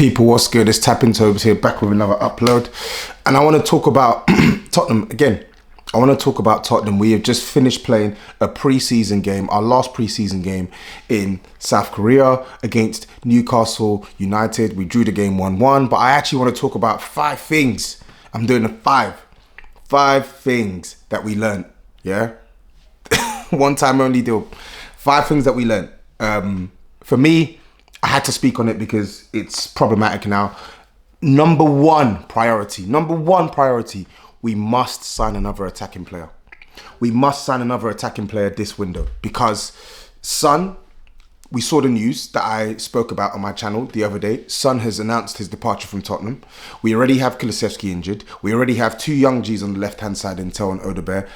People, what's good? It's Tapping Tobes here, back with another upload. And I want to talk about Tottenham again. I want to talk about Tottenham. We have just finished playing a pre-season game, our last pre-season game in South Korea against Newcastle United. We drew the game 1-1, but I actually want to talk about 5 things. I'm doing five things that we learned, yeah? One time only deal. 5 things that we learned. For me, I had to speak on it because it's problematic now. Number one priority, we must sign another attacking player. We must sign another attacking player this window because Son, we saw the news that I spoke about on my channel the other day. Son has announced his departure from Tottenham. We already have Kulusevski injured. We already have 2 young G's on the left-hand side in Tel and Odebear,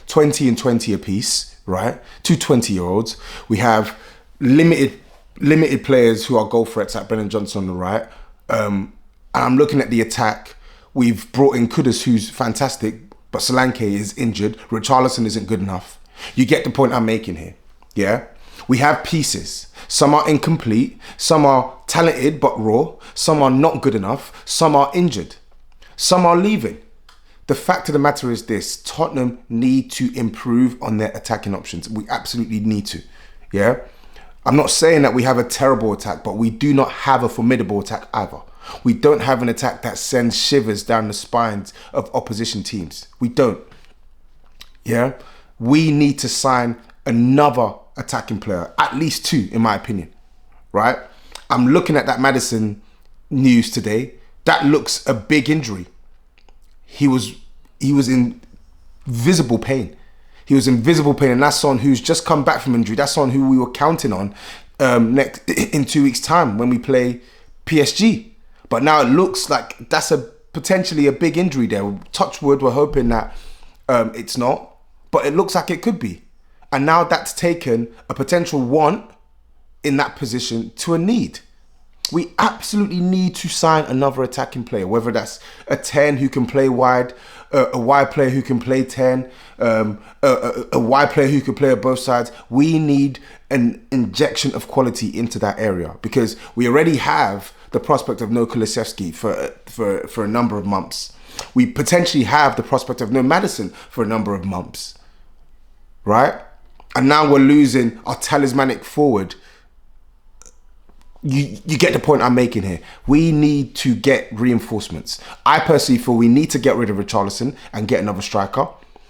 20 and 20 apiece, right? 2 20-year-olds. We have limited players who are goal threats like Brennan Johnson on the right. And I'm looking at the attack. We've brought in Kudus, who's fantastic, but Solanke is injured. Richarlison isn't good enough. You get the point I'm making here, yeah? We have pieces. Some are incomplete. Some are talented but raw. Some are not good enough. Some are injured. Some are leaving. The fact of the matter is this: Tottenham need to improve on their attacking options. We absolutely need to, yeah? I'm not saying that we have a terrible attack, but we do not have a formidable attack either. We don't have an attack that sends shivers down the spines of opposition teams. We don't, yeah? We need to sign another attacking player, at least 2, in my opinion, right? I'm looking at that Maddison news today. That looks a big injury. He was in visible pain. He was in visible pain, and that's someone who's just come back from injury. That's someone who we were counting on in 2 weeks' time when we play PSG. But now it looks like that's potentially a big injury there. Touch wood, we're hoping that it's not, but it looks like it could be. And now that's taken a potential want in that position to a need. We absolutely need to sign another attacking player, whether that's a 10 who can play wide, a wide player who can play 10, a wide player who can play on both sides. We need an injection of quality into that area because we already have the prospect of no Kulusevski for a number of months. We potentially have the prospect of no Maddison for a number of months, right? And now we're losing our talismanic forward. You get the point I'm making here. We need to get reinforcements. I personally feel we need to get rid of Richarlison and get another striker.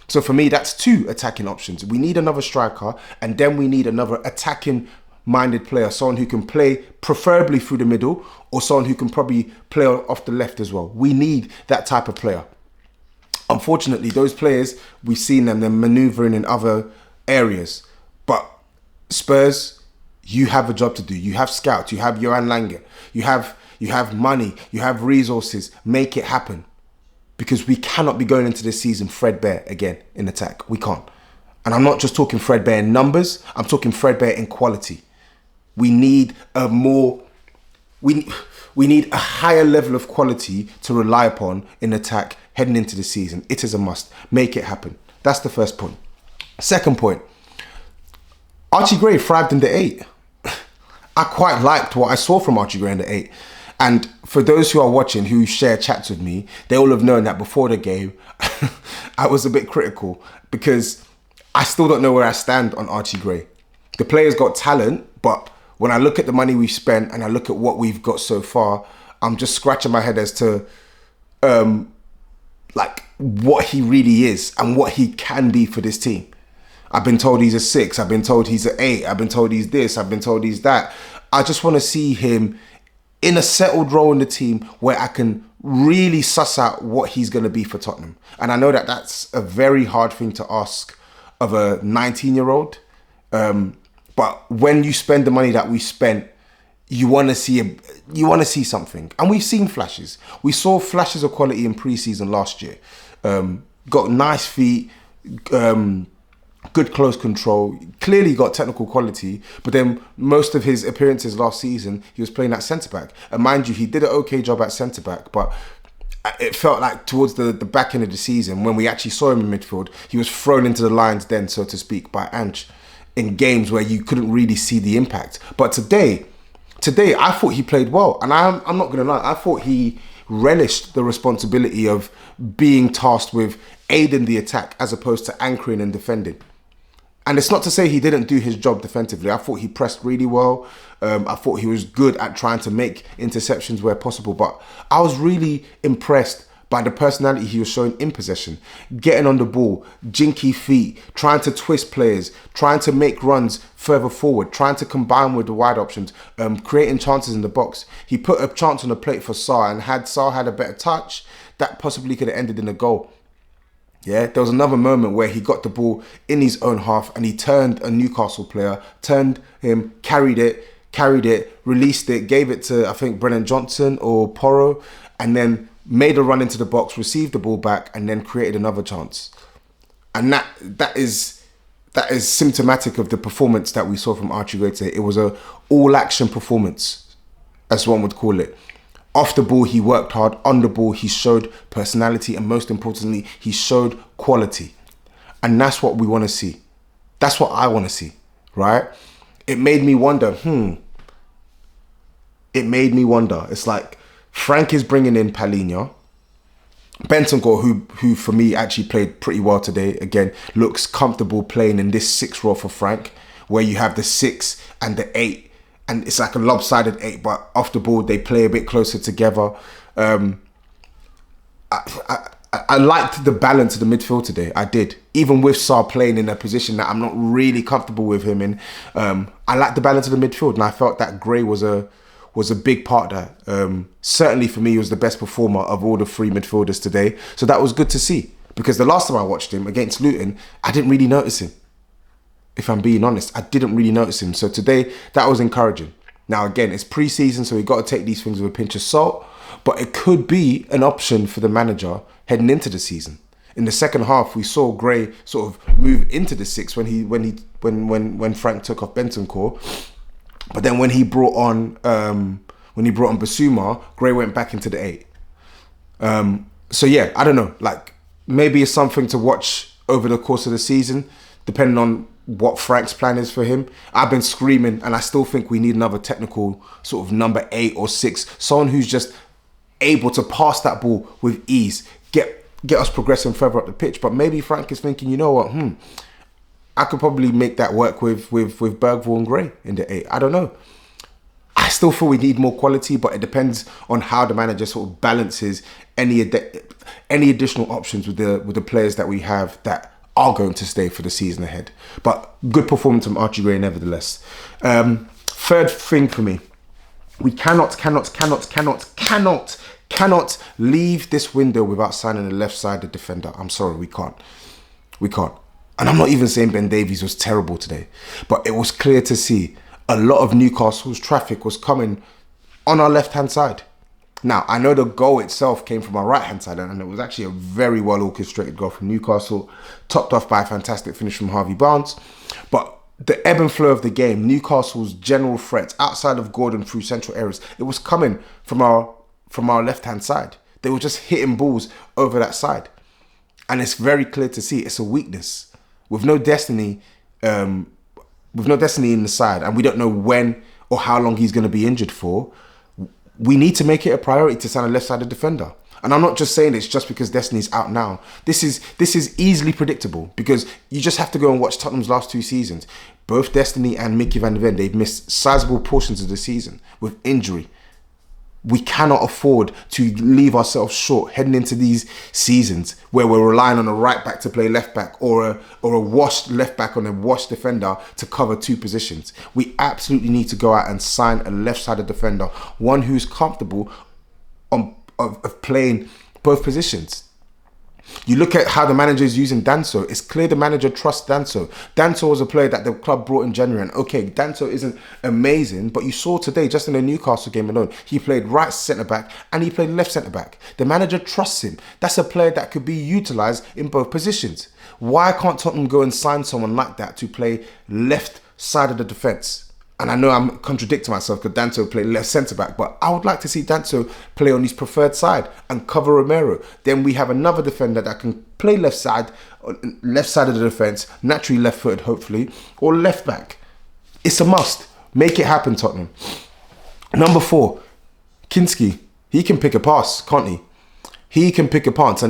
So for me, that's 2 attacking options. We need another striker, and then we need another attacking-minded player, someone who can play preferably through the middle, or someone who can probably play off the left as well. We need that type of player. Unfortunately, those players, we've seen them, they're manoeuvring in other areas. But Spurs, you have a job to do. You have scouts. You have Johan Lange. You have money. You have resources. Make it happen. Because we cannot be going into this season threadbare again in attack. We can't. And I'm not just talking threadbare in numbers. I'm talking threadbare in quality. We need we need a higher level of quality to rely upon in attack heading into the season. It is a must. Make it happen. That's the first point. Second point. Archie Gray thrived in the 8. I quite liked what I saw from Archie Gray in the 8. And for those who are watching, who share chats with me, they all have known that before the game, I was a bit critical because I still don't know where I stand on Archie Gray. The player's got talent, but when I look at the money we've spent and I look at what we've got so far, I'm just scratching my head as to like what he really is and what he can be for this team. I've been told he's a 6. I've been told he's an 8. I've been told he's this. I've been told he's that. I just want to see him in a settled role in the team where I can really suss out what he's going to be for Tottenham. And I know that that's a very hard thing to ask of a 19-year-old. But when you spend the money that we spent, you want to see something. And we've seen flashes. We saw flashes of quality in pre-season last year. Got nice feet, good close control, clearly got technical quality, but then most of his appearances last season, he was playing at centre-back. And mind you, he did an okay job at centre-back, but it felt like towards the back end of the season, when we actually saw him in midfield, he was thrown into the lion's den, so to speak, by Ange in games where you couldn't really see the impact. But today, today I thought he played well, and I'm not gonna lie, I thought he relished the responsibility of being tasked with aiding the attack as opposed to anchoring and defending. And it's not to say he didn't do his job defensively. I thought he pressed really well. I thought he was good at trying to make interceptions where possible. But I was really impressed by the personality he was showing in possession. Getting on the ball, jinky feet, trying to twist players, trying to make runs further forward, trying to combine with the wide options, creating chances in the box. He put a chance on the plate for Sarr, and had Sarr had a better touch, that possibly could have ended in a goal. Yeah, there was another moment where he got the ball in his own half and he turned a Newcastle player, turned him, carried it, released it, gave it to, I think, Brennan Johnson or Porro, and then made a run into the box, received the ball back, and then created another chance. And that is symptomatic of the performance that we saw from Archie Gray today. It was a all-action performance, as one would call it. Off the ball, he worked hard. On the ball, he showed personality, and most importantly, he showed quality. And that's what we want to see. That's what I want to see, right? It made me wonder, It's like Frank is bringing in Palhinha. Bentancur, who for me actually played pretty well today, again, looks comfortable playing in this 6 role for Frank, where you have the 6 and the 8. And it's like a lopsided 8, but off the ball, they play a bit closer together. I liked the balance of the midfield today. I did. Even with Sarr playing in a position that I'm not really comfortable with him in, I liked the balance of the midfield, and I felt that Gray was a big part of that. Certainly for me, he was the best performer of all the 3 midfielders today. So that was good to see, because the last time I watched him against Luton, I didn't really notice him. If I'm being honest, I didn't really notice him. So today, that was encouraging. Now, again, it's pre-season, so we've got to take these things with a pinch of salt. But it could be an option for the manager heading into the season. In the second half, we saw Gray sort of move into the 6 when Frank took off Bentancur. But then when he brought on Basuma, Gray went back into the 8. So yeah, I don't know. Like, maybe it's something to watch over the course of the season, depending on what Frank's plan is for him. I've been screaming, and I still think we need another technical sort of number 8 or 6, someone who's just able to pass that ball with ease, get us progressing further up the pitch. But maybe Frank is thinking, you know what, I could probably make that work with Bergvall and Gray in the 8. I don't know. I still feel we need more quality, but it depends on how the manager sort of balances any additional options with the players that we have that are going to stay for the season ahead. But good performance from Archie Gray nevertheless. Third thing for me, we cannot leave this window without signing a left-sided defender. I'm sorry, we can't. And I'm not even saying Ben Davies was terrible today, but it was clear to see a lot of Newcastle's traffic was coming on our left-hand side. Now, I know the goal itself came from our right-hand side, and it was actually a very well-orchestrated goal from Newcastle, topped off by a fantastic finish from Harvey Barnes. But the ebb and flow of the game, Newcastle's general threats outside of Gordon through central areas, it was coming from our left-hand side. They were just hitting balls over that side. And it's very clear to see it's a weakness. With no destiny in the side, and we don't know when or how long he's going to be injured for, we need to make it a priority to sign a left-sided defender. And I'm not just saying it's just because Destiny's out now. This is easily predictable, because you just have to go and watch Tottenham's last 2 seasons. Both Destiny and Mickey van der Ven, they've missed sizable portions of the season with injury. We cannot afford to leave ourselves short heading into these seasons where we're relying on a right back to play left back, or a washed left back on a washed defender to cover 2 positions. We absolutely need to go out and sign a left-sided defender, one who's comfortable of playing both positions. You look at how the manager is using Danso. It's clear the manager trusts Danso. Danso was a player that the club brought in January. And okay, Danso isn't amazing, but you saw today, just in the Newcastle game alone, he played right centre-back and he played left centre-back. The manager trusts him. That's a player that could be utilised in both positions. Why can't Tottenham go and sign someone like that to play left side of the defence? And I know I'm contradicting myself because Danso played left centre-back, but I would like to see Danso play on his preferred side and cover Romero. Then we have another defender that can play left side of the defence, naturally left-footed hopefully, or left back. It's a must. Make it happen, Tottenham. Number 4, Kinski. He can pick a pass, can't he? He can pick a pass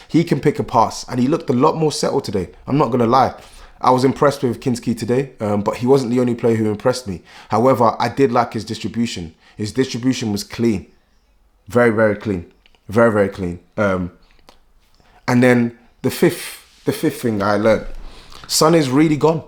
he can pick a pass, and he looked a lot more settled today. I'm not gonna lie. I was impressed with Kinski today, but he wasn't the only player who impressed me. However, I did like his distribution. His distribution was clean, very, very clean, very, very clean. And then the fifth thing I learned, Son is really gone.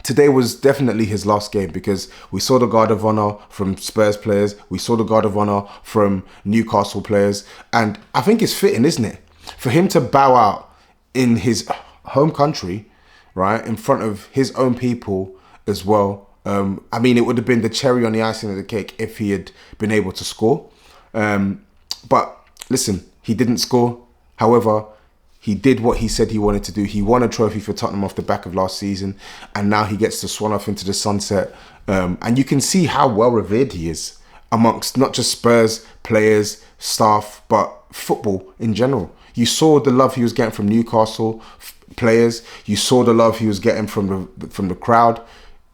Today was definitely his last game, because we saw the guard of honor from Spurs players, we saw the guard of honor from Newcastle players, and I think it's fitting, isn't it, for him to bow out in his home country, right, in front of his own people as well. I mean, it would have been the cherry on the icing of the cake if he had been able to score. But listen, he didn't score. However, he did what he said he wanted to do. He won a trophy for Tottenham off the back of last season, and now he gets to swan off into the sunset. And you can see how well revered he is amongst not just Spurs players, staff, but football in general. You saw the love he was getting from Newcastle players. You saw the love he was getting from the crowd.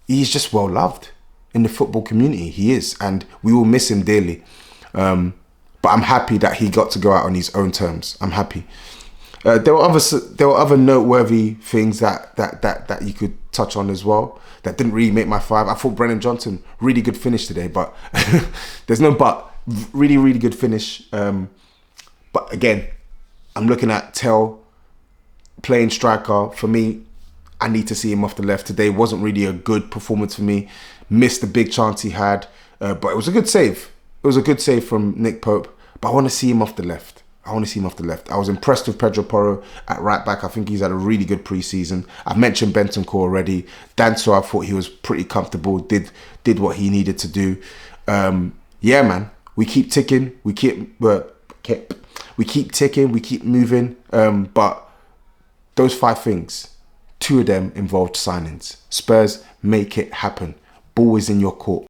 He's just well loved in the football community. He is, and we will miss him dearly. But I'm happy that he got to go out on his own terms. I'm happy. There were other noteworthy things that you could touch on as well that didn't really make my 5. I thought Brennan Johnson, really good finish today, but there's no but. Really, really good finish. But again, I'm looking at Tell playing striker. For me, I need to see him off the left. Today wasn't really a good performance for me. Missed the big chance he had, but it was a good save. It was a good save from Nick Pope, but I want to see him off the left. I was impressed with Pedro Porro at right back. I think he's had a really good pre-season. I've mentioned Bentancur already. Danso, I thought he was pretty comfortable, did what he needed to do. Yeah, man, we keep ticking. We keep ticking. We keep moving. But those 5 things, 2 of them involved signings. Spurs, make it happen. Ball is in your court.